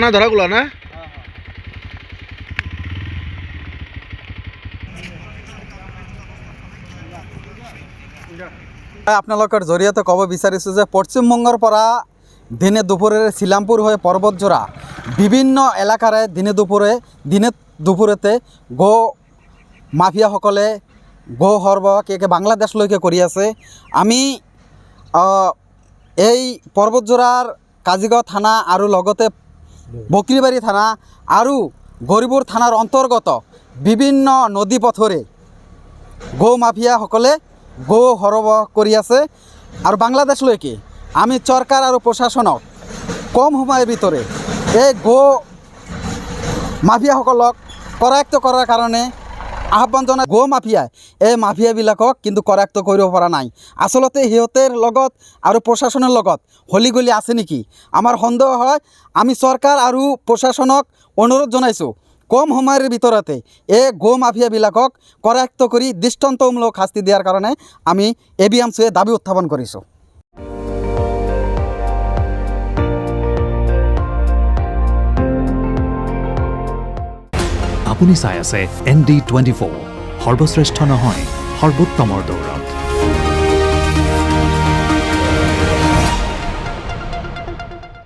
না ধৰাগুলো না আপোনালোকৰ জৰিয়তে ক'ব বিচাৰিছোঁ যে পশ্চিমবংগৰ পৰা দিনে দুপুৰে শিলামপুৰ হৈ পৰ্বতজোৰা বিভিন্ন এলেকাৰে দিনে দুপুৰতে গো মাফিয়াসকলে গো সৰ্বকে বাংলাদেশলৈকে কৰি আছে। আমি এই পৰ্বতজোৰাৰ কাজিগাঁও থানা আৰু লগতে বকৰিবাৰী থানা আৰু গৌৰীপুৰ থানাৰ অন্তৰ্গত বিভিন্ন নদী পথৰে গো মাফিয়াসকলে গো সৰবৰাহ কৰি আছে আৰু বাংলাদেশলৈকে আমি চৰকাৰ আৰু প্ৰশাসনক কম সময়ৰ ভিতৰত এই গো মাফিয়াসকলক কৰায়ত্ব কৰাৰ কাৰণে আহ্বান জনাই। গো মাফিয়াই এই মাফিয়াবিলাকক কিন্তু কৰায়ত্ব কৰিব পৰা নাই। আচলতে সিহঁতৰ লগত আৰু প্ৰশাসনৰ লগত হলিগলি আছে নেকি আমাৰ সন্দেহ হয়। আমি চৰকাৰ আৰু প্ৰশাসনক অনুৰোধ জনাইছোঁ কম সময়ৰ ভিতৰতে এই গো মাফিয়াবিলাকক কৰায়ত্ব কৰি দৃষ্টান্তমূলক শাস্তি দিয়াৰ কাৰণে আমি ABMCয়ে দাবী উত্থাপন কৰিছোঁ। আপুনি চাই আছে ND24 সৰ্বশ্ৰেষ্ঠ নহয় সৰ্বোত্তমৰ দৌৰত।